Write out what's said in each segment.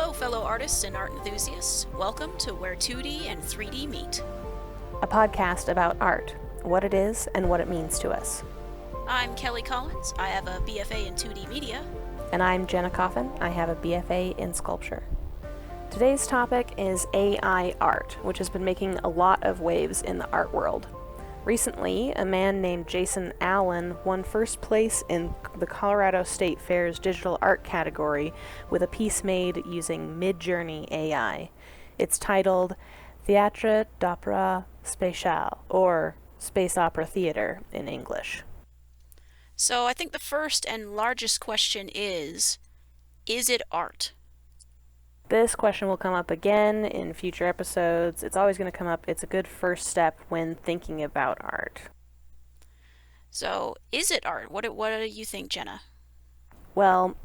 Hello, fellow artists and art enthusiasts. Welcome to Where 2D and 3D Meet. A podcast about art, what it is and what it means to us. I'm Kelli Collins. I have a BFA in 2D Media. And I'm Jenna Coffin. I have a BFA in Sculpture. Today's topic is AI art, which has been making a lot of waves in the art world. Recently, a man named Jason Allen won first place in the Colorado State Fair's digital art category with a piece made using Midjourney AI. It's titled Théâtre d'Opéra Spatial, or Space Opera Theater in English. So I think the first and largest question is it art? This question will come up again in future episodes. It's always going to come up. It's a good first step when thinking about art. So, is it art? What do you think, Jenna? Well,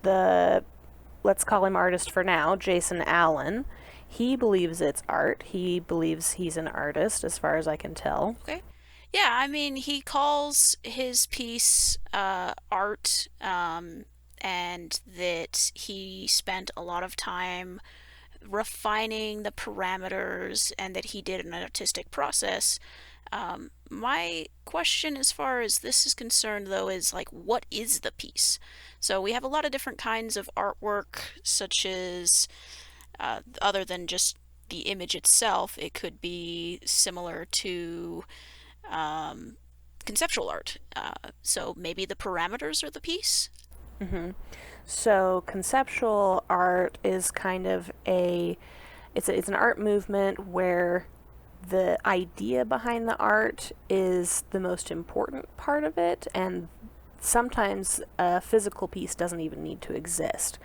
let's call him artist for now, Jason Allen. He believes it's art. He believes he's an artist, as far as I can tell. Okay. Yeah, I mean, he calls his piece art, and that he spent a lot of time refining the parameters and that he did an artistic process. My question as far as this is concerned, though, is like, what is the piece? So we have a lot of different kinds of artwork, such as, other than just the image itself, it could be similar to conceptual art. So maybe the parameters are the piece? Mm-hmm. So conceptual art is kind of it's an art movement where the idea behind the art is the most important part of it, and sometimes a physical piece doesn't even need to exist.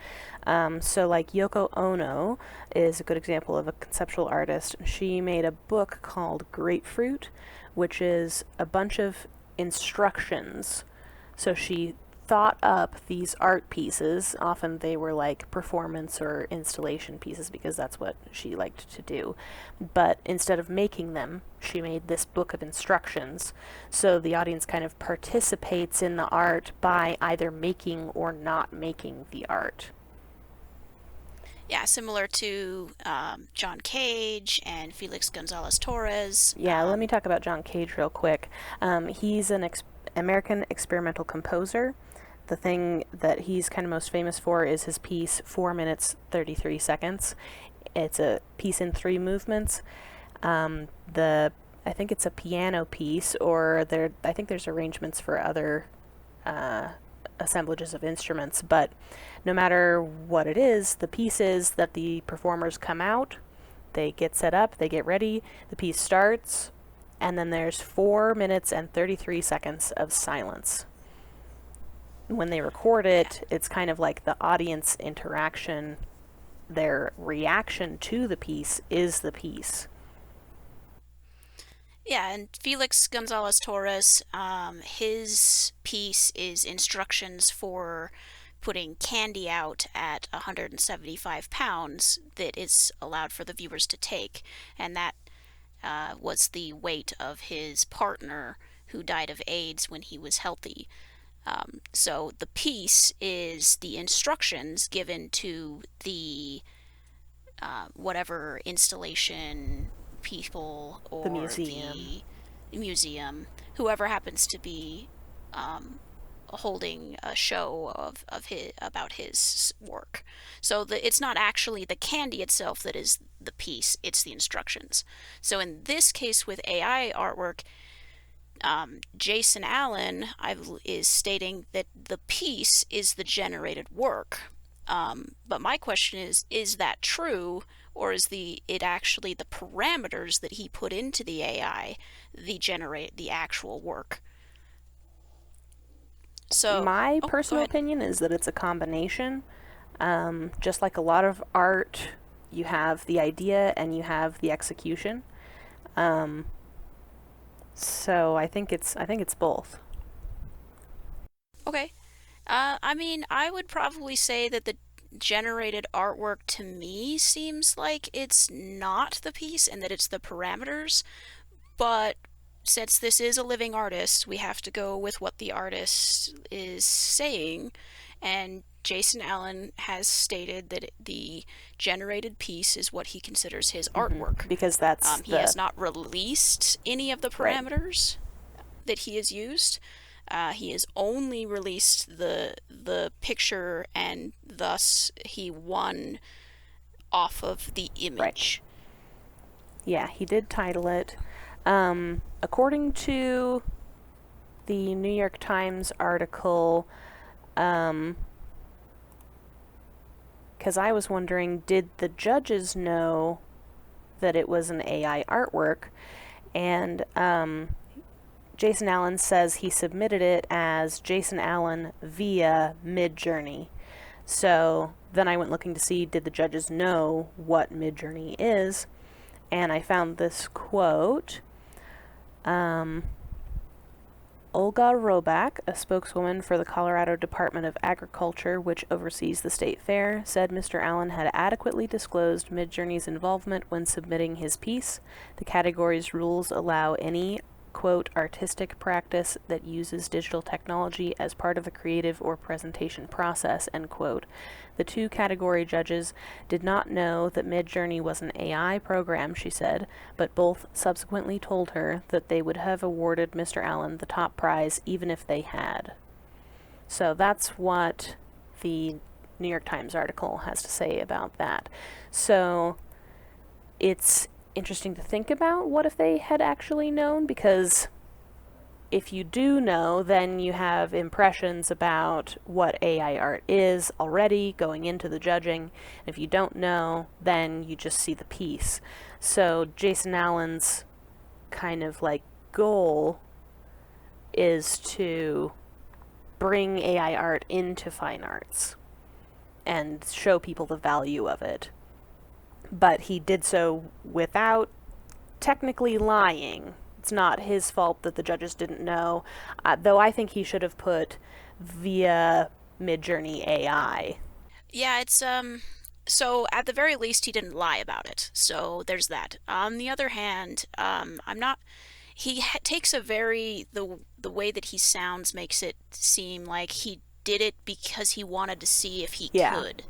So like Yoko Ono is a good example of a conceptual artist. She made a book called Grapefruit, which is a bunch of instructions. So she thought up these art pieces. Often they were like performance or installation pieces because that's what she liked to do. But instead of making them, she made this book of instructions. So the audience kind of participates in the art by either making or not making the art. Yeah, similar to John Cage and Felix Gonzalez Torres. Yeah, let me talk about John Cage real quick. He's an American experimental composer. The thing that he's kind of most famous for is his piece 4 minutes 33 seconds. It's a piece in 3 movements. I think it's a piano piece, or I think there's arrangements for other assemblages of instruments, but no matter what it is, the piece is that the performers come out, they get set up, they get ready, the piece starts, and then there's 4 minutes and 33 seconds of silence. When they record it, it's kind of like the audience interaction, their reaction to the piece is the piece. Yeah, and Felix Gonzalez Torres, his piece is instructions for putting candy out at 175 pounds that is allowed for the viewers to take, and that was the weight of his partner who died of AIDS when he was healthy. So the piece is the instructions given to the whatever installation people or the museum, whoever happens to be holding a show about his work. So it's not actually the candy itself that is the piece, it's the instructions. So in this case with AI artwork, Jason Allen is stating that the piece is the generated work. But my question is that true, or is it actually the parameters that he put into the AI generate the actual work? So my personal opinion is that it's a combination. Just like a lot of art, you have the idea and you have the execution. So I think it's both. Okay. I mean, I would probably say that the generated artwork to me seems like it's not the piece and that it's the parameters, but since this is a living artist, we have to go with what the artist is saying, And Jason Allen has stated that the generated piece is what he considers his artwork. Because that's He the has not released any of the right. parameters that he has used. He has only released the picture, and thus he won off of the Right. image. Yeah, he did title it. According to the New York Times article, because I was wondering, did the judges know that it was an AI artwork? And Jason Allen says he submitted it as Jason Allen via Midjourney. So then I went looking to see, did the judges know what Midjourney is? And I found this quote. Olga Roback, a spokeswoman for the Colorado Department of Agriculture, which oversees the state fair, said Mr. Allen had adequately disclosed Midjourney's involvement when submitting his piece. The category's rules allow any, quote, artistic practice that uses digital technology as part of a creative or presentation process, end quote. The two category judges did not know that Midjourney was an AI program, she said, but both subsequently told her that they would have awarded Mr. Allen the top prize even if they had. So that's what the New York Times article has to say about that. So it's interesting to think about what if they had actually known, because if you do know, then you have impressions about what AI art is already going into the judging. If you don't know, then you just see the piece. So Jason Allen's kind of like goal is to bring AI art into fine arts and show people the value of it. But he did so without technically lying. It's not his fault that the judges didn't know, though I think he should have put via Midjourney AI. Yeah, it's so at the very least he didn't lie about it. So there's that. On the other hand, I'm not takes a very the way that he sounds makes it seem like he did it because he wanted to see if he Yeah, could.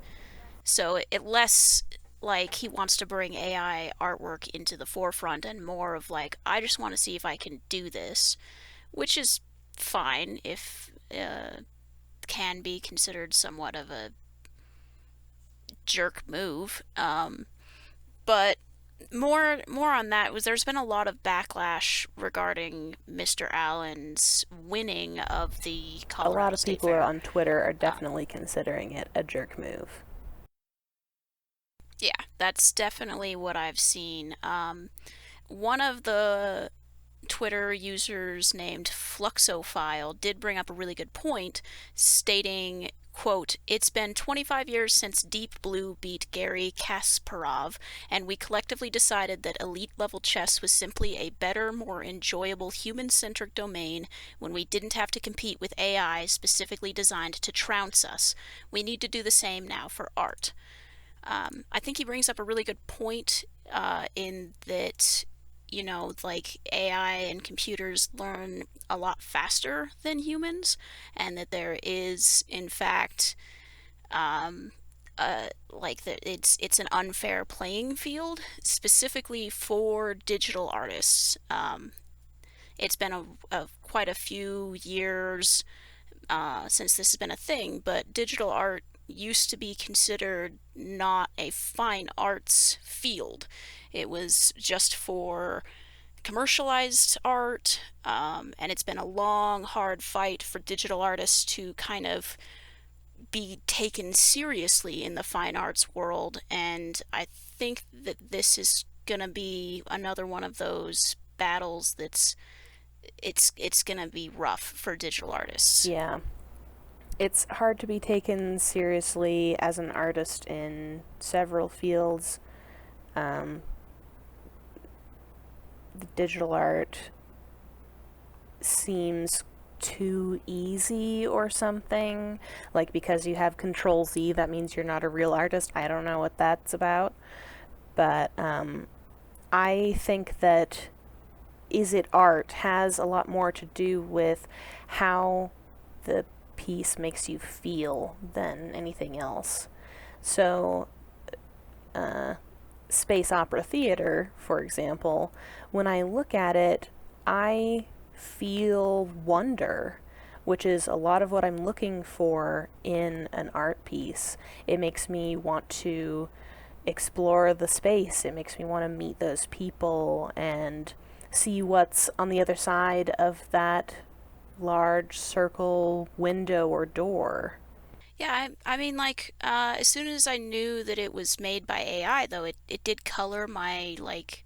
So it less like he wants to bring AI artwork into the forefront and more of like, I just want to see if I can do this, which is fine if can be considered somewhat of a jerk move. But more on that was there's been a lot of backlash regarding Mr. Allen's winning of the a lot Colorado of State people Fair. on Twitter are Um, definitely considering it a jerk move. yeah, that's definitely what I've seen. One of the Twitter users named Fluxophile did bring up a really good point, stating, quote, "It's been 25 years since Deep Blue beat Garry Kasparov, and we collectively decided that elite level chess was simply a better, more enjoyable human-centric domain when we didn't have to compete with AI specifically designed to trounce us. We need to do the same now for art." I think he brings up a really good point in that, like AI and computers learn a lot faster than humans, and that there is, in fact, like that it's an unfair playing field, specifically for digital artists. It's been a quite a few years since this has been a thing, but digital art used to be considered not a fine arts field. It was just for commercialized art, and it's been a long, hard fight for digital artists to kind of be taken seriously in the fine arts world. And I think that this is gonna be another one of those battles that's it's gonna be rough for digital artists. Yeah. It's hard to be taken seriously as an artist in several fields. Um, the digital art seems too easy or something. Like, because you have Control Z, that means you're not a real artist. I don't know what that's about. But I think that Is It Art has a lot more to do with how the piece makes you feel than anything else. So, uh, space opera theater, for example, when I look at it, I feel wonder, which is a lot of what I'm looking for in an art piece. It makes me want to explore the space, it makes me want to meet those people and see what's on the other side of that large circle window or door. Yeah, I mean, like, as soon as I knew that it was made by AI, though, it did color my, like,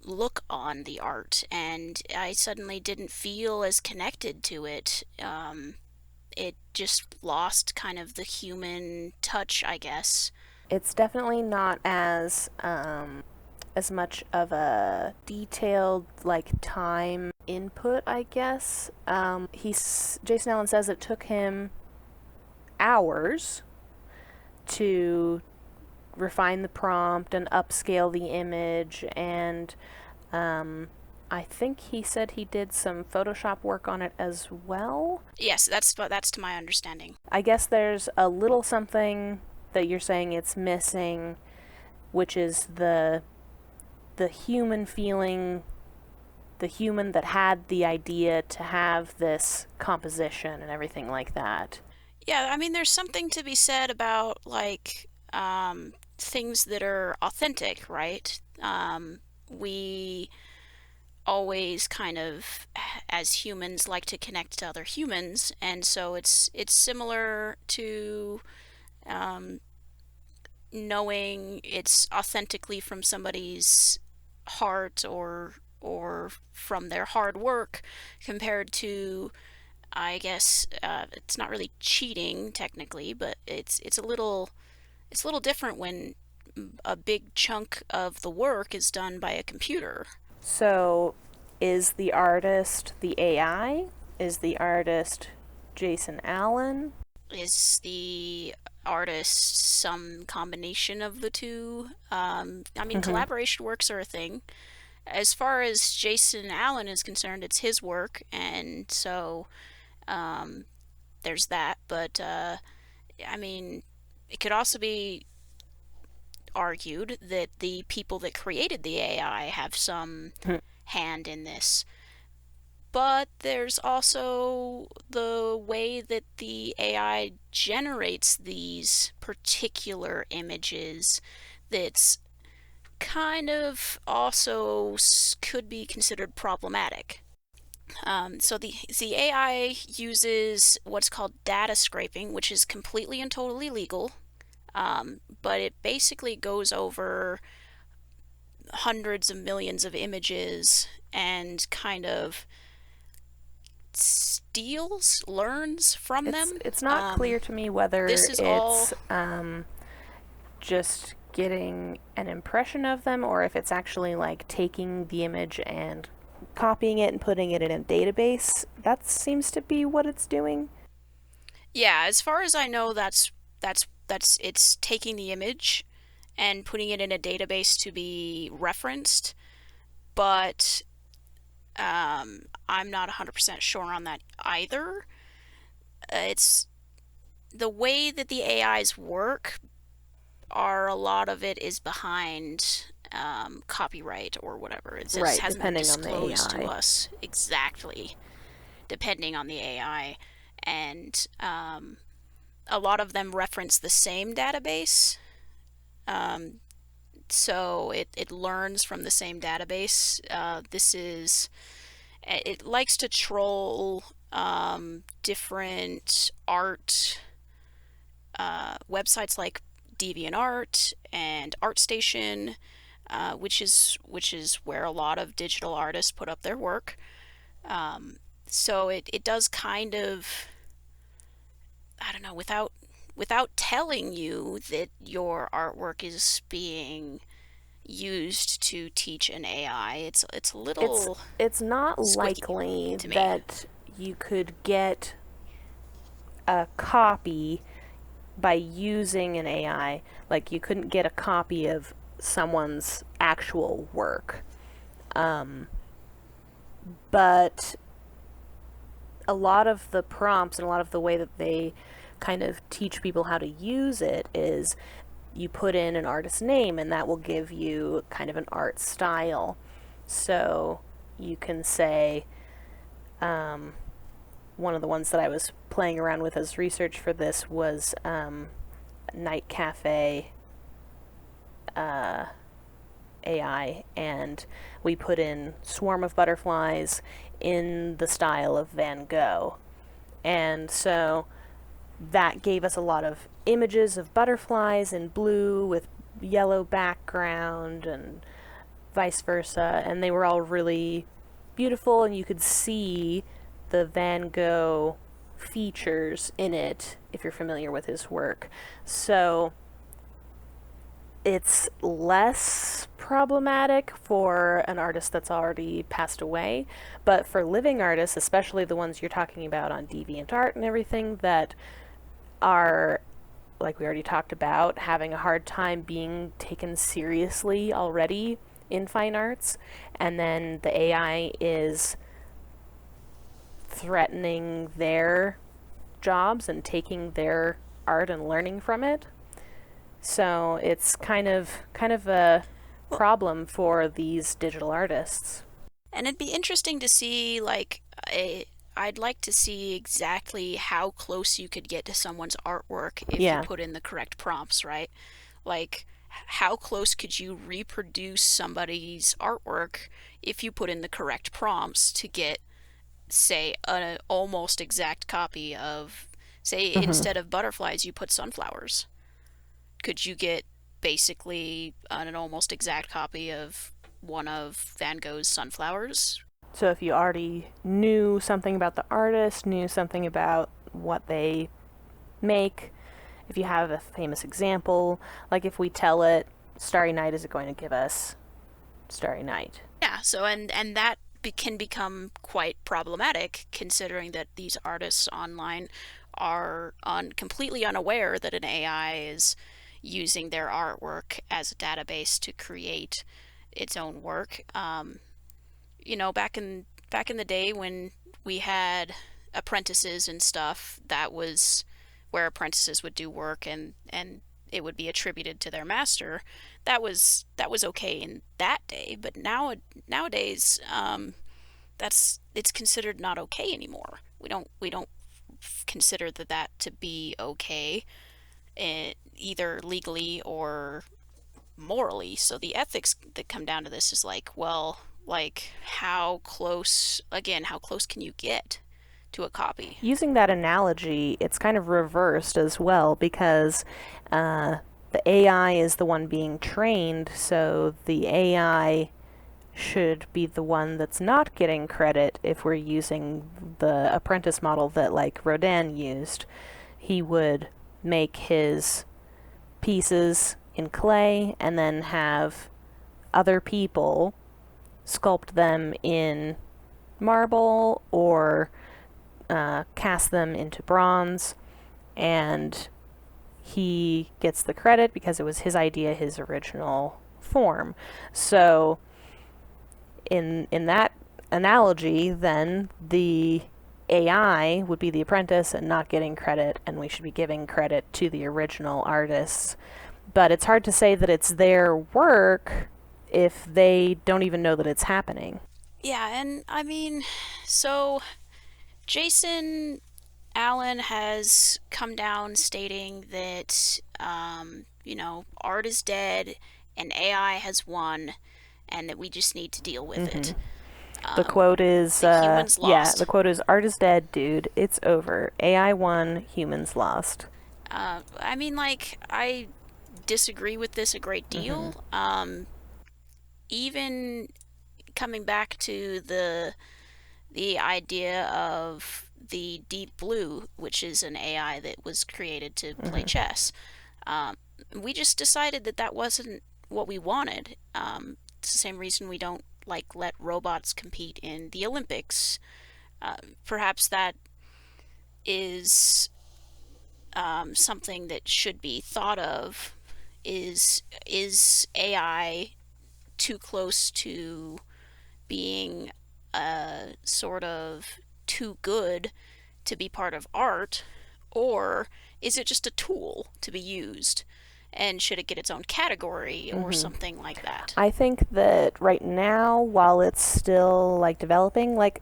look on the art, and I suddenly didn't feel as connected to it. It just lost kind of the human touch, I guess. It's definitely not as much of a detailed like time input, I guess. He's Jason Allen says it took him hours to refine the prompt and upscale the image, and I think he said he did some Photoshop work on it as well. Yes, that's to my understanding. I guess there's a little something that you're saying it's missing, which is the human feeling, the human that had the idea to have this composition and everything like that. Yeah, I mean, there's something to be said about like things that are authentic, right? We always kind of, as humans, like to connect to other humans, and so it's similar to um, knowing it's authentically from somebody's heart or from their hard work compared to, I guess, it's not really cheating technically, but it's a little different when a big chunk of the work is done by a computer. So, is the artist the AI? Is the artist Jason Allen? Is the artist some combination of the two? I mean, Mm-hmm. collaboration works are a thing. As far as Jason Allen is concerned, it's his work, and so um, there's that. But I mean, it could also be argued that the people that created the AI have some hand in this. But there's also the way that the AI generates these particular images that's kind of also could be considered problematic. So the AI uses what's called data scraping, which is completely and totally legal, but it basically goes over hundreds of millions of images and kind of learns from them. It's not clear to me whether This is all, it's just getting an impression of them or if it's actually like taking the image and copying it and putting it in a database. That seems to be what it's doing. yeah. As far as I know, that's it's taking the image and putting it in a database to be referenced, but I'm not 100% sure on that either. It's the way that the AIs work, are a lot of it is behind copyright or whatever. It just Right, hasn't been depending on the disclosed to AI. us exactly, depending on the AI. And a lot of them reference the same database. Um, so it learns from the same database. It likes to troll different art websites like DeviantArt and ArtStation, which is where a lot of digital artists put up their work. So it does kind of, I don't know, without telling you that your artwork is being used to teach an AI. It's a It's little it's not squicky likely to me. that you could get a copy by using an AI. Like you couldn't get a copy of someone's actual work. But a lot of the prompts and a lot of the way that they kind of teach people how to use it is you put in an artist's name and that will give you kind of an art style. So you can say, one of the ones that I was playing around with as research for this was Night Cafe AI, and we put in swarm of butterflies in the style of Van Gogh. And so that gave us a lot of images of butterflies in blue with yellow background and vice versa, and they were all really beautiful, and you could see the Van Gogh features in it if you're familiar with his work. So it's less problematic for an artist that's already passed away, but for living artists, especially the ones you're talking about on DeviantArt and everything, that are, like we already talked about, having a hard time being taken seriously already in fine arts, and then the AI is threatening their jobs and taking their art and learning from it. So it's kind of a Well, problem for these digital artists. and it'd be interesting to see, like, I'd like to see exactly how close you could get to someone's artwork if you Yeah. put in the correct prompts, right? Like, how close could you reproduce somebody's artwork if you put in the correct prompts to get, say, an almost exact copy of, say, Mm-hmm. instead of butterflies, you put sunflowers? Could you get basically an almost exact copy of one of Van Gogh's sunflowers? So if you already knew something about the artist, knew something about what they make, if you have a famous example, like if we tell it Starry Night, is it going to give us Starry Night? Yeah, so and that can become quite problematic considering that these artists online are completely unaware that an AI is using their artwork as a database to create its own work. Back in the day when we had apprentices and stuff, that was where apprentices would do work and it would be attributed to their master. That was okay in that day, but nowadays, that's it's considered not okay anymore. We don't consider that to be okay, either legally or morally. So the ethics that come down to this is like, well, like how close can you get to a copy? Using that analogy, it's kind of reversed as well because uh, the AI is the one being trained, so the AI should be the one that's not getting credit if we're using the apprentice model that like Rodin used. He would make his pieces in clay and then have other people sculpt them in marble or cast them into bronze, and he gets the credit because it was his idea, his original form. So in that analogy, then the AI would be the apprentice and not getting credit, and we should be giving credit to the original artists. But it's hard to say that it's their work if they don't even know that it's happening. Yeah, and I mean, so Jason Allen has come down stating that, art is dead and AI has won, and that we just need to deal with Mm-hmm. it. The Um, quote is, the humans yeah, the lost. quote is, art is dead, dude. It's over. AI won, humans lost. I mean, like, I disagree with this a great Mm-hmm. deal. Even coming back to the idea of the Deep Blue, which is an AI that was created to play Mm-hmm. chess. Um, we just decided that that wasn't what we wanted. It's the same reason we don't like let robots compete in the Olympics. Perhaps that is something that should be thought of. Is AI too close to being a sort of too good to be part of art, or is it just a tool to be used? And should it get its own category or Mm-hmm. something like that? I think that right now, while it's still like developing, like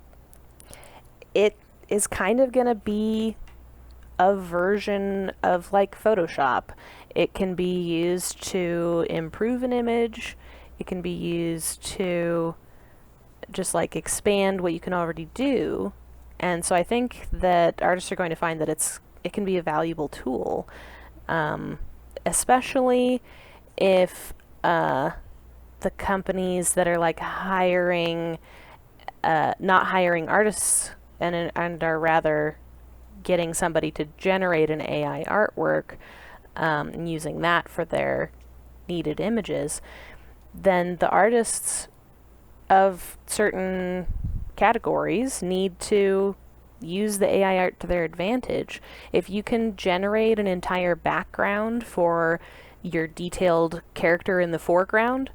it is kind of gonna be a version of like Photoshop. It can be used to improve an image. It can be used to just like expand what you can already do. And so I think that artists are going to find that it can be a valuable tool, um, especially if the companies that are like hiring, not hiring artists and are rather getting somebody to generate an AI artwork, and using that for their needed images, then the artists of certain categories need to use the AI art to their advantage. If you can generate an entire background for your detailed character in the foreground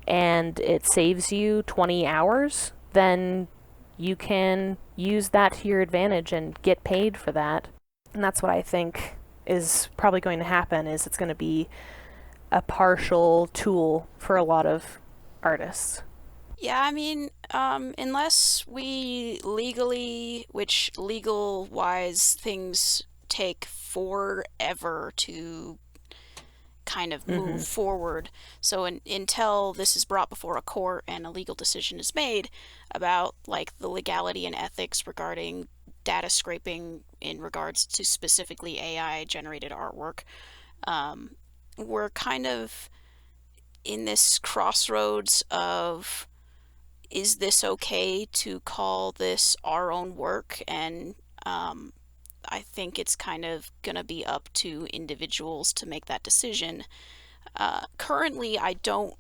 and it saves you 20 hours, then you can use that to your advantage and get paid for that. And that's what I think is probably going to happen is it's going to be a partial tool for a lot of artists. Yeah, I mean, unless we legally, which legal wise things take forever to kind of move Mm-hmm. forward. So until this is brought before a court and a legal decision is made about like the legality and ethics regarding data scraping in regards to specifically AI generated artwork, um, we're kind of in this crossroads of, is this okay to call this our own work? And um, I think it's kind of going to be up to individuals to make that decision. Currently, I don't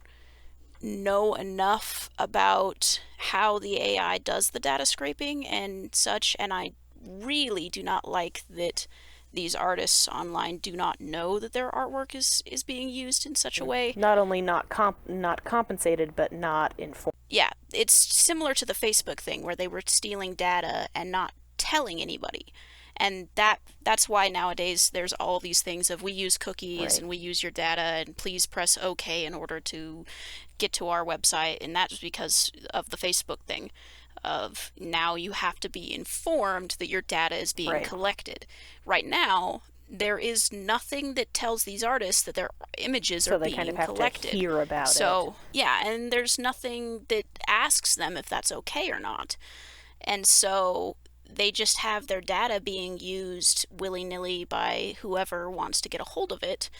know enough about how the AI does the data scraping and such, and I really do not like that these artists online do not know that their artwork is being used in such a way. Not only not compensated, but not informed. Yeah, it's similar to the Facebook thing where they were stealing data and not telling anybody. And that's why nowadays there's all these things of we use cookies Right. and we use your data and please press OK in order to get to our website. And that's because of the Facebook thing of now you have to be informed that your data is being Right. collected. Right now, there is nothing that tells these artists that their images are So they kind of being have to collected. hear about it. So, yeah, and there's nothing that asks them if that's okay or not. And so they just have their data being used willy nilly by whoever wants to get a hold of it.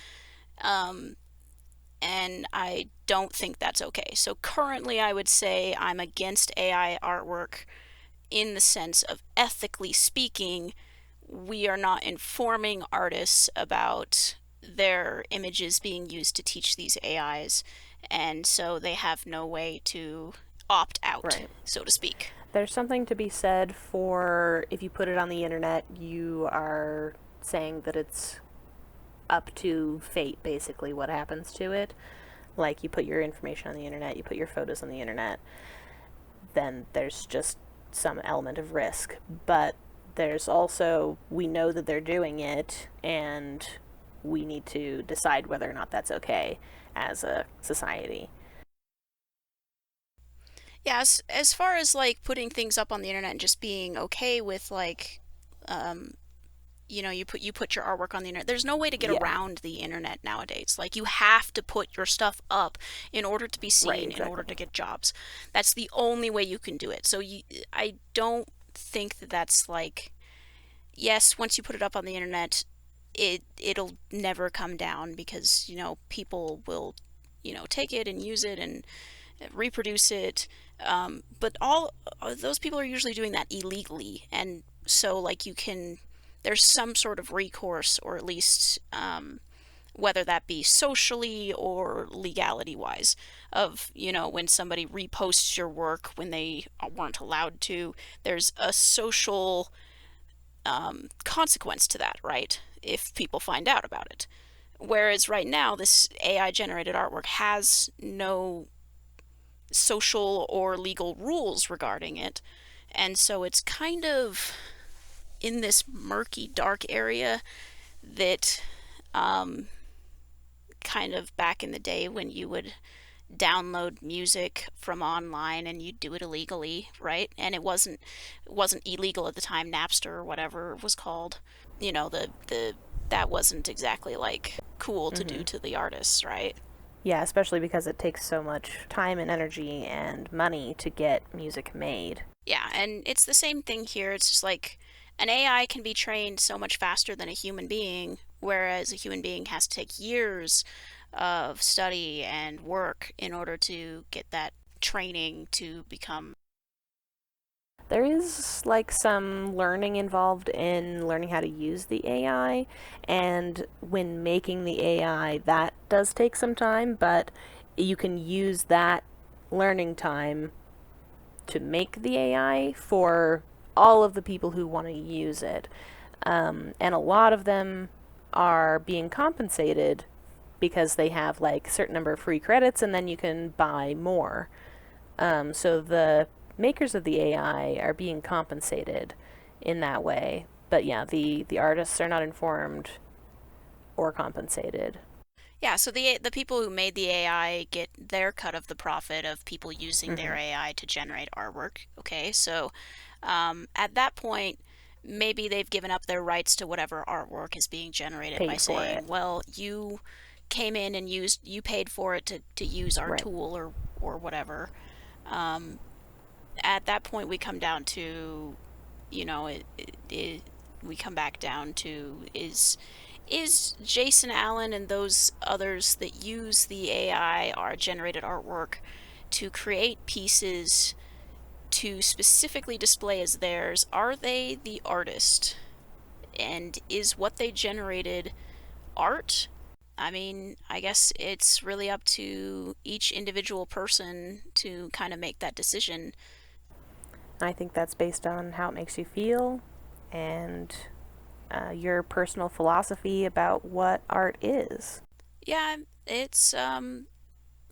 Um, and I don't think that's okay. So currently, I would say I'm against AI artwork in the sense of ethically speaking, we are not informing artists about their images being used to teach these AIs, and so they have no way to opt out, Right. so to speak. There's something to be said for if you put it on the internet, you are saying that it's up to fate, basically, what happens to it. Like, you put your information on the internet, you put your photos on the internet, then there's just some element of risk. But there's also, we know that they're doing it, and we need to decide whether or not that's okay as a society. Yeah, as far as like putting things up on the internet and just being okay with like um, you put your artwork on the internet. There's no way to get Yeah. around the internet nowadays. Like you have to put your stuff up in order to be Right, seen, in order to exactly. get jobs. That's the only way you can do it. So I don't think that that's like, yes, once you put it up on the internet, it'll never come down because people will take it and use it and reproduce it. But all those people are usually doing that illegally, and so like there's some sort of recourse, or at least whether that be socially or legality wise, of when somebody reposts your work when they weren't allowed to. There's a social consequence to that, right? If people find out about it. Whereas right now, this AI generated artwork has no social or legal rules regarding it. And so it's kind of in this murky, dark area that um, kind of back in the day when you would download music from online and you'd do it illegally, right? And it wasn't illegal at the time, Napster or whatever it was called. The that wasn't exactly like cool to Mm-hmm. do to the artists, right? Yeah, especially because it takes so much time and energy and money to get music made. Yeah, and it's the same thing here. It's just like an AI can be trained so much faster than a human being, whereas a human being has to take years of study and work in order to get that training to become. There is like some learning involved in learning how to use the AI, and when making the AI, that does take some time, but you can use that learning time to make the AI for all of the people who want to use it. And a lot of them are being compensated because they have like a certain number of free credits and then you can buy more. So the makers of the AI are being compensated in that way. But yeah, the artists are not informed or compensated. Yeah, so the people who made the AI get their cut of the profit of people using Mm-hmm. their AI to generate artwork. Okay, so at that point, maybe they've given up their rights to whatever artwork is being generated by Paid for it. saying, well, you came in and you paid for it to use our Right. tool or whatever. Um, at that point, we come down to, we come back down to is Jason Allen and those others that use the AI or generated artwork to create pieces to specifically display as theirs, are they the artist? And is what they generated art? I mean, I guess it's really up to each individual person to kind of make that decision. I think that's based on how it makes you feel and your personal philosophy about what art is. Yeah, it's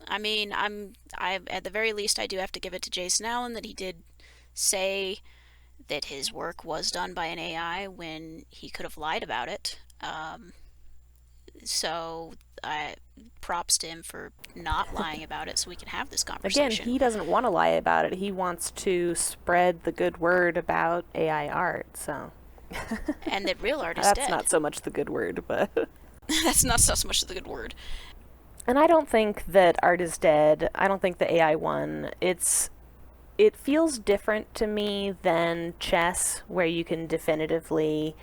I mean, I at the very least I do have to give it to Jason Allen that he did say that his work was done by an AI when he could have lied about it. So I props to him for not lying about it so we can have this Again, conversation. he doesn't want to lie about it. He wants to spread the good word about AI art. So And that real art is that's dead. not so much the good word, but That's not so much the good word. and I don't think that art is dead. I don't think the AI one. It feels different to me than chess, where you can definitively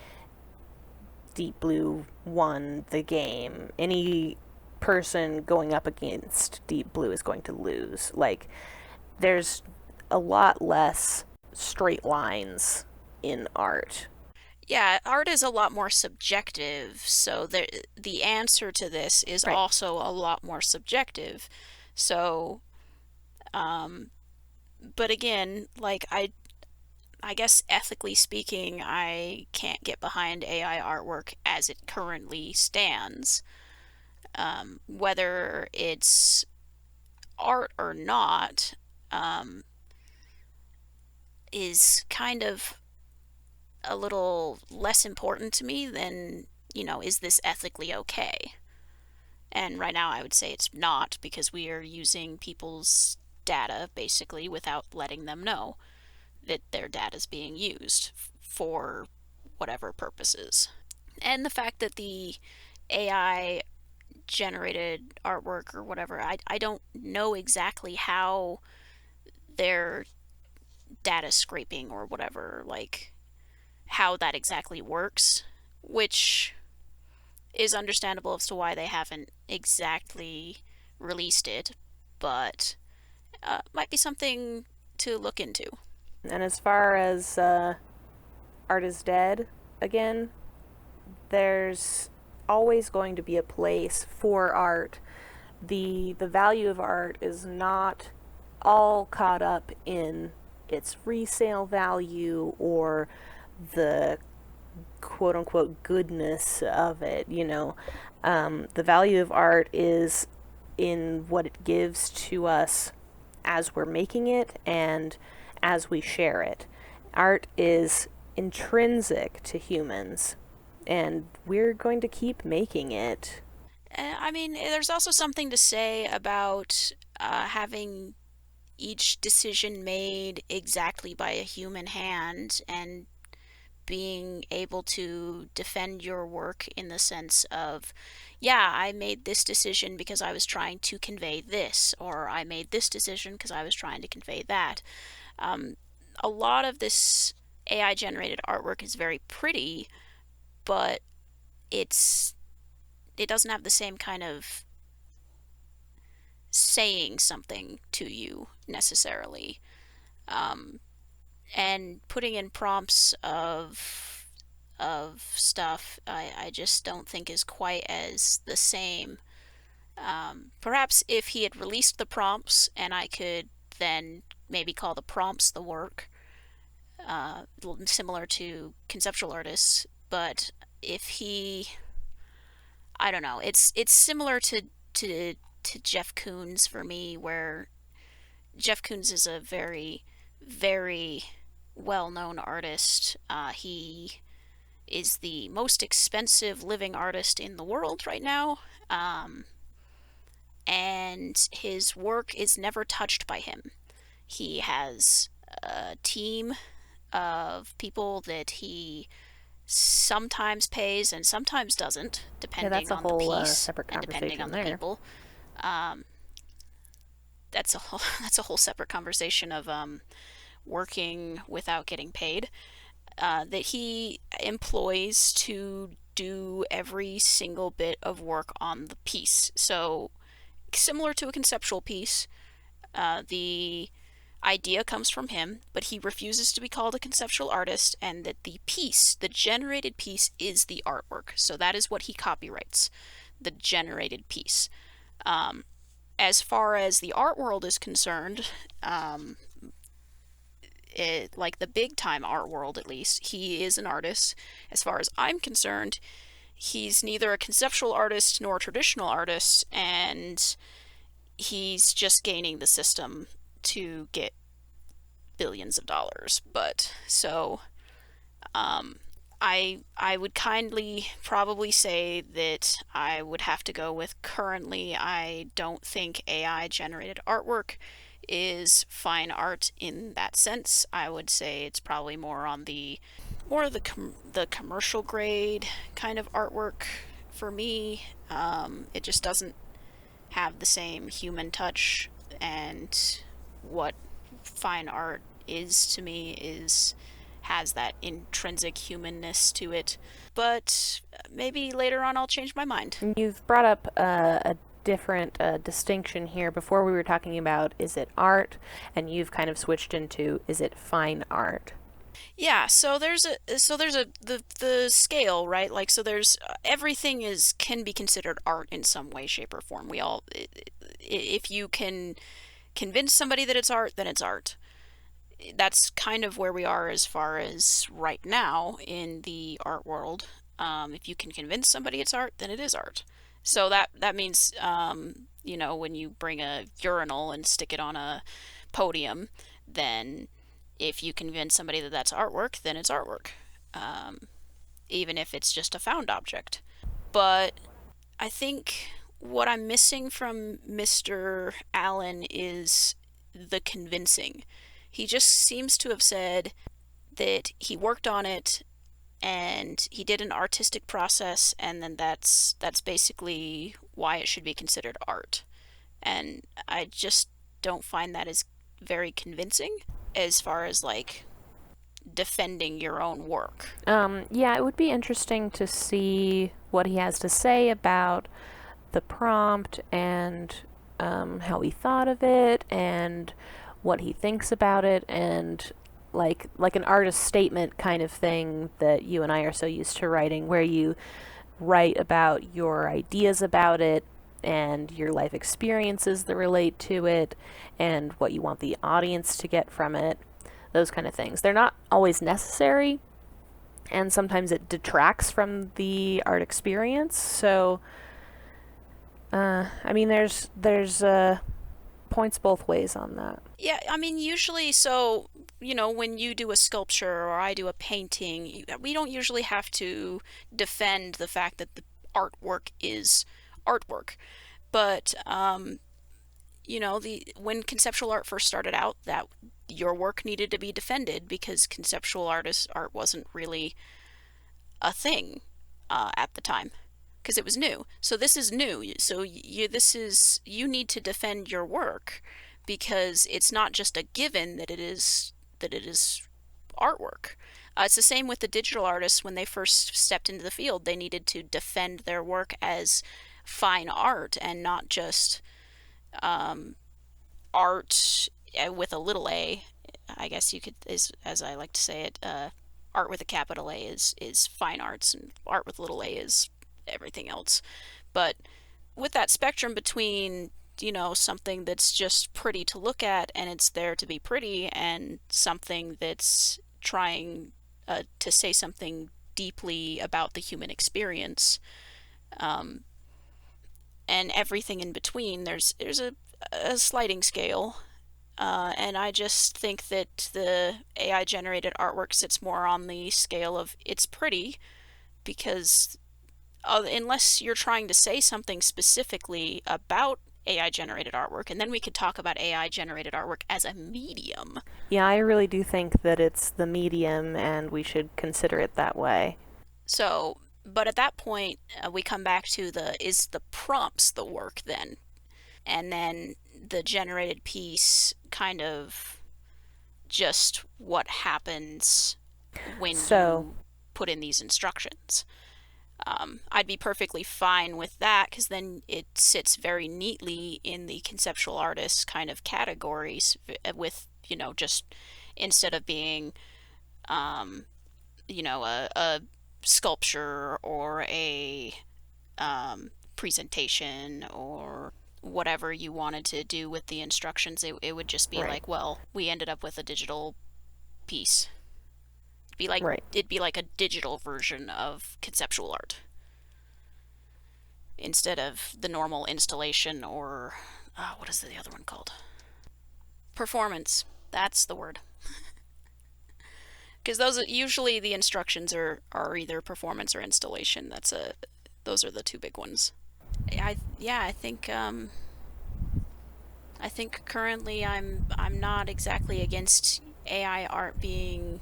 Deep Blue won the game. Any person going up against Deep Blue is going to lose. Like, there's a lot less straight lines in art. Yeah, art is a lot more subjective, so the answer to this is Right. also a lot more subjective. So, um, but again, like I guess ethically speaking, I can't get behind AI artwork as it currently stands. Whether it's art or not, um, is kind of a little less important to me than, is this ethically okay? And right now, I would say it's not because we are using people's data basically without letting them know that their data is being used for whatever purposes. And the fact that the AI generated artwork or whatever, I don't know exactly how they're data scraping or whatever, like how that exactly works, which is understandable as to why they haven't exactly released it, but might be something to look into. And as far as art is dead, again, there's always going to be a place for art. The value of art is not all caught up in its resale value or the quote unquote goodness of it, you know. The value of art is in what it gives to us as we're making it and as we share it. art is intrinsic to humans, and we're going to keep making it. I mean, there's also something to say about having each decision made exactly by a human hand and being able to defend your work in the sense of, yeah, I made this decision because I was trying to convey this, or I made this decision because I was trying to convey that. Um, a lot of this AI generated artwork is very pretty, but it's it doesn't have the same kind of saying something to you necessarily. Um, and putting in prompts of stuff, I just don't think is quite as the same. Perhaps if he had released the prompts and I could then maybe call the prompts the work, similar to conceptual artists. But if he, I don't know, it's similar to to Jeff Koons for me, where Jeff Koons is a very well known artist. He is the most expensive living artist in the world right now. And his work is never touched by him. He has a team of people that he sometimes pays and sometimes doesn't, Yeah, that's depending a on the whole piece separate and depending conversation on the there. people. Um, that's a whole that's a whole separate conversation of working without getting paid. That he employs to do every single bit of work on the piece. So similar to a conceptual piece, the idea comes from him, but he refuses to be called a conceptual artist, and that the piece, the generated piece, is the artwork. So that is what he copyrights, the generated piece. Um, as far as the art world is concerned, like the big time art world at least, he is an artist. As far as I'm concerned, he's neither a conceptual artist nor a traditional artist, and he's just gaining the system to get billions of dollars. But so um, I would kindly probably say that I would have to go with currently. I don't think AI generated artwork is fine art in that sense. I would say it's probably more on the the commercial grade kind of artwork for me. It just doesn't have the same human touch, and what fine art is to me is has that intrinsic humanness to it. But maybe later on I'll change my mind. You've brought up a different distinction here. Before we were talking about is it art, and you've kind of switched into is it fine art. Yeah, so there's a the scale, right? Like so there's everything is can be considered art in some way, shape, or form. We all if you can convince somebody that it's art, then it's art. That's kind of where we are as far as right now in the art world. If you can convince somebody it's art, then it is art. So that means you know, when you bring a urinal and stick it on a podium, then if you convince somebody that that's artwork, then it's artwork, um, even if it's just a found object. But I think what I'm missing from Mr. Allen is the convincing. He just seems to have said that he worked on it and he did an artistic process, and then that's basically why it should be considered art. And I just don't find that as very convincing as far as like defending your own work. Yeah, it would be interesting to see what he has to say about the prompt and how he thought of it and what he thinks about it, and like an artist statement kind of thing that you and I are so used to writing, where you write about your ideas about it and your life experiences that relate to it and what you want the audience to get from it. Those kind of things. They're not always necessary, and sometimes it detracts from the art experience. So, I mean, there's points both ways on that. Yeah, I mean, usually, so, when you do a sculpture or I do a painting, we don't usually have to defend the fact that the artwork is artwork. But, the when conceptual art first started out, that your work needed to be defended because conceptual art wasn't really a thing at the time because it was new. So this is new. So you need to defend your work because it's not just a given that it is artwork. It's the same with the digital artists when they first stepped into the field. They needed to defend their work as fine art and not just art with a little a. I guess you could, as I like to say it, art with a capital A is fine arts, and art with a little a is everything else. But with that spectrum between something that's just pretty to look at and it's there to be pretty, and something that's trying to say something deeply about the human experience, and everything in between, there's a sliding scale. And I just think that the AI generated artwork sits more on the scale of it's pretty because unless you're trying to say something specifically about AI generated artwork, and then we could talk about AI generated artwork as a medium. Yeah, I really do think that it's the medium and we should consider it that way. So, but at that point, we come back to is the prompts the work then? And then the generated piece kind of just what happens when So, you put in these instructions. I'd be perfectly fine with that because then it sits very neatly in the conceptual artist kind of categories with, just instead of being, a sculpture or a presentation or whatever you wanted to do with the instructions, it would just be right, like, well, we ended up with a digital piece. Be like right. it'd be like a digital version of conceptual art instead of the normal installation or what is the other one called? Performance. That's the word. Because those usually the instructions are either performance or installation. Those are the two big ones. I think currently I'm not exactly against AI art being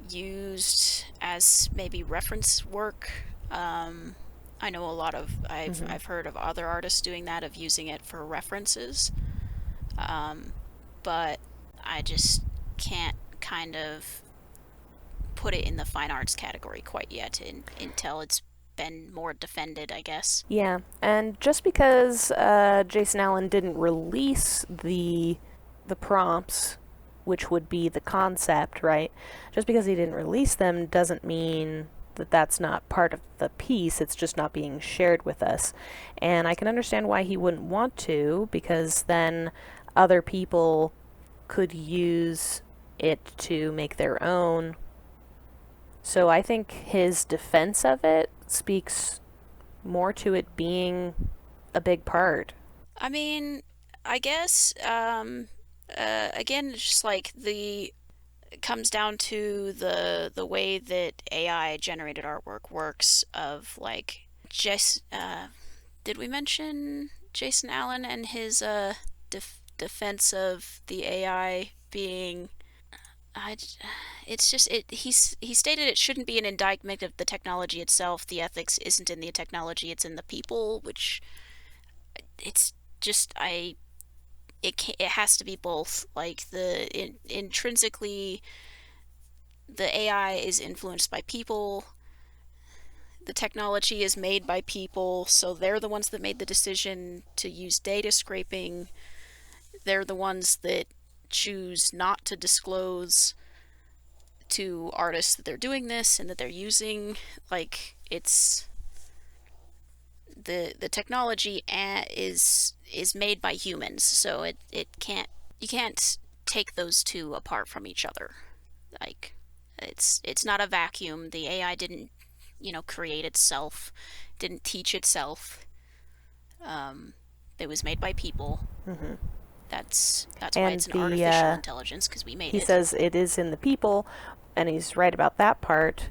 used as maybe reference work. I know a lot of Hmm. I've heard of other artists doing that, of using it for references, but I just can't kind of put it in the fine arts category quite yet until it's been more defended, I guess. Yeah, and just because Jason Allen didn't release the prompts, which would be the concept, right? Just because he didn't release them doesn't mean that that's not part of the piece. It's just not being shared with us. And I can understand why he wouldn't want to, because then other people could use it to make their own. So I think his defense of it speaks more to it being a big part. I mean, I guess again, it's just like it comes down to the way that AI generated artwork works. Of like, just did we mention Jason Allen and his defense of the AI being? I, it's just he stated it shouldn't be an indictment of the technology itself. The ethics isn't in the technology; it's in the people. Which it's just it has to be both. Like intrinsically, the AI is influenced by people. The technology is made by people, so they're the ones that made the decision to use data scraping. They're the ones that choose not to disclose to artists that they're doing this and that they're using. Like, it's the technology is made by humans, so it can't you can't take those two apart from each other. Like, it's not a vacuum. The AI didn't create itself, didn't teach itself. that was made by people. Mm-hmm. That's why And it's an artificial intelligence, because we made he it. says it is in the people, and he's right about that part.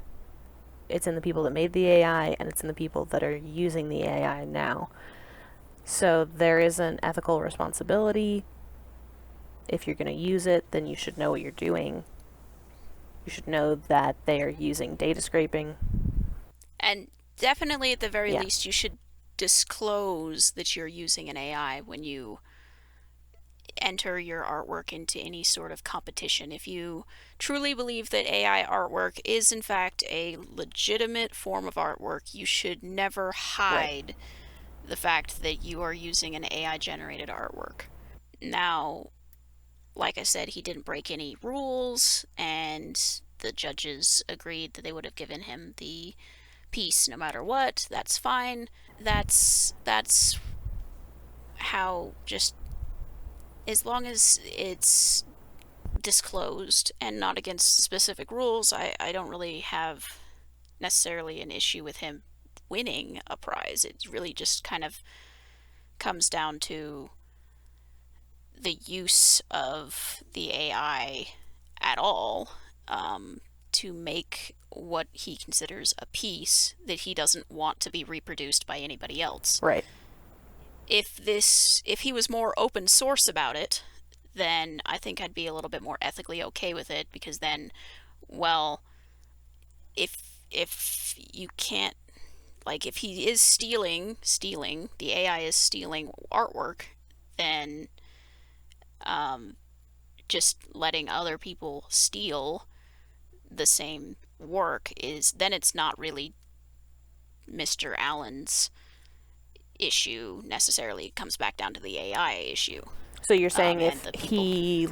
It's in the people that made the AI, and it's in the people that are using the AI now. So there is an ethical responsibility. If you're going to use it, then you should know what you're doing. You should know that they are using data scraping. And definitely, at the very Yeah, least, you should disclose that you're using an AI when you enter your artwork into any sort of competition. If you truly believe that AI artwork is, in fact, a legitimate form of artwork, you should never right. hide the fact that you are using an AI generated artwork. Now, like I said, he didn't break any rules, and the judges agreed that they would have given him the piece no matter what. That's fine. That's how, just as long as it's disclosed and not against specific rules, I don't really have necessarily an issue with him winning a prize. It really just kind of comes down to the use of the AI at all, to make what he considers a piece that he doesn't want to be reproduced by anybody else. Right. If he was more open source about it, then I think I'd be a little bit more ethically okay with it, because then, well, if you can't, like, if he is stealing, the AI is stealing artwork, then um, just letting other people steal the same work is, then it's not really Mr. Allen's issue necessarily. It comes back down to the AI issue, So you're saying and if the people. he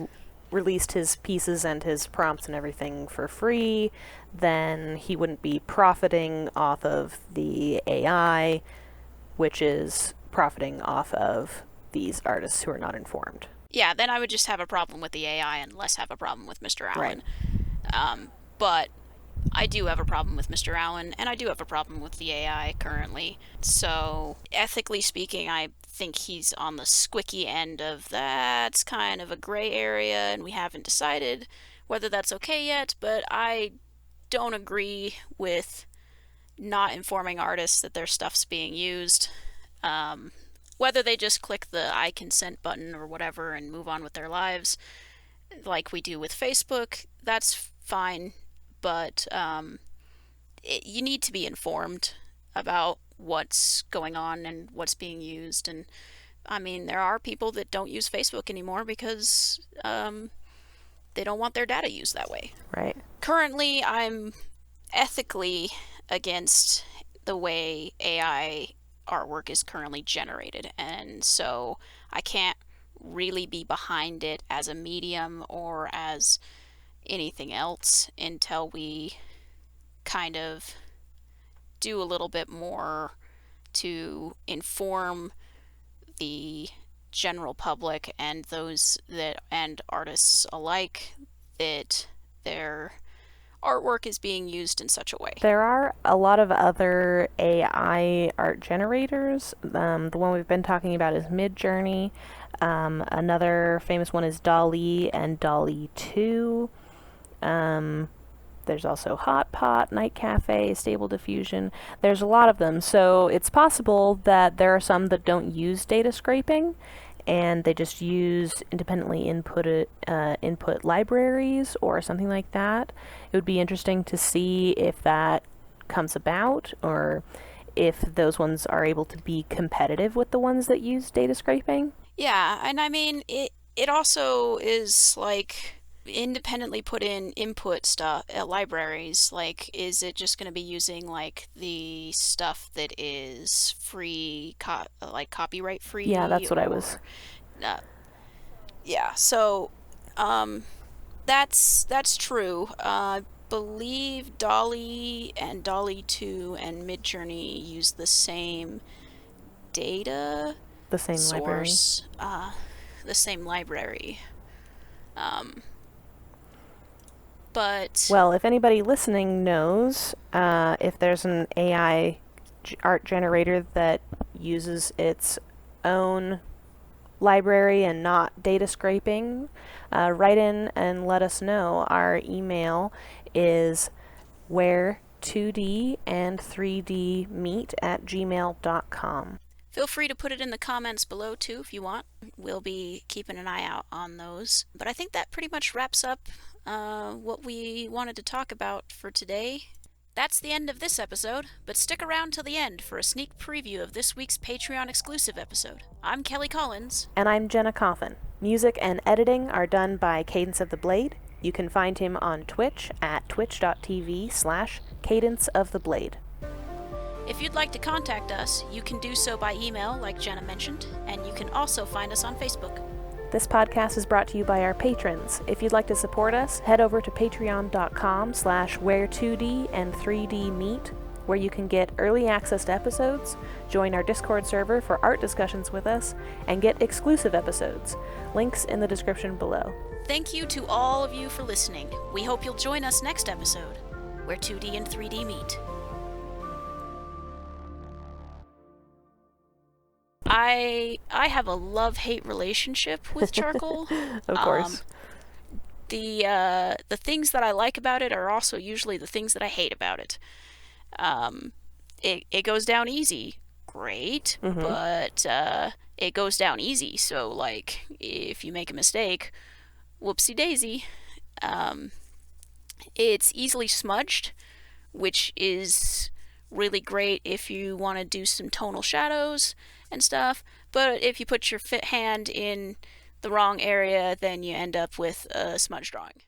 released his pieces and his prompts and everything for free, then he wouldn't be profiting off of the AI, which is profiting off of these artists who are not informed. Yeah, then I would just have a problem with the AI and less have a problem with Mr. Right. Allen. But I do have a problem with Mr. Allen, and I do have a problem with the AI currently. So, ethically speaking, I think he's on the squicky end of that's kind of a gray area, and we haven't decided whether that's okay yet, but I don't agree with not informing artists that their stuff's being used. Um, Whether they just click the I consent button or whatever and move on with their lives, like we do with Facebook, that's fine. But you need to be informed about what's going on and what's being used. And I mean, there are people that don't use Facebook anymore because they don't want their data used that way. Right. Currently, I'm ethically against the way AI artwork is currently generated, and so I can't really be behind it as a medium or as anything else until we kind of do a little bit more to inform the general public and those that and artists alike that their artwork is being used in such a way. There are a lot of other AI art generators. The one we've been talking about is Midjourney. Another famous one is Dolly and Dolly 2. There's also Hot Pot, Night Cafe, Stable Diffusion. There's a lot of them. So it's possible that there are some that don't use data scraping and they just use independently input libraries or something like that. It would be interesting to see if that comes about or if those ones are able to be competitive with the ones that use data scraping. Yeah, and I mean it also is like independently put in input stuff, libraries. Like, is it just going to be using like the stuff that is free, like copyright Yeah, free, that's what I was. or uh, yeah. So um that's true. I believe Dolly and Dolly 2 and Midjourney use the same data The same library. source, the same library. Um, but Well, if anybody listening knows if there's an AI art generator that uses its own library and not data scraping, write in and let us know. Our email is where 2D and 3D meet at gmail.com. Feel free to put it in the comments below too if you want. We'll be keeping an eye out on those. But I think that pretty much wraps up what we wanted to talk about for today. That's the end of this episode, but stick around till the end for a sneak preview of this week's Patreon exclusive episode. I'm Kelli Collins. And I'm Jenna Coffin. Music and editing are done by Cadence of the Blade. You can find him on Twitch at twitch.tv/Cadence of the Blade. If you'd like to contact us, you can do so by email, like Jenna mentioned, and you can also find us on Facebook. This podcast is brought to you by our patrons. If you'd like to support us, head over to patreon.com/where2D and 3D meet, where you can get early access to episodes, join our Discord server for art discussions with us, and get exclusive episodes. Links in the description below. Thank you to all of you for listening. We hope you'll join us next episode, where 2D and 3D meet. I have a love-hate relationship with charcoal. Of course. The things that I like about it are also usually the things that I hate about it. It goes down easy, great, but it goes down easy. So like, if you make a mistake, whoopsie daisy. It's easily smudged, which is really great if you want to do some tonal shadows and stuff, but if you put your hand in the wrong area, then you end up with a smudge drawing.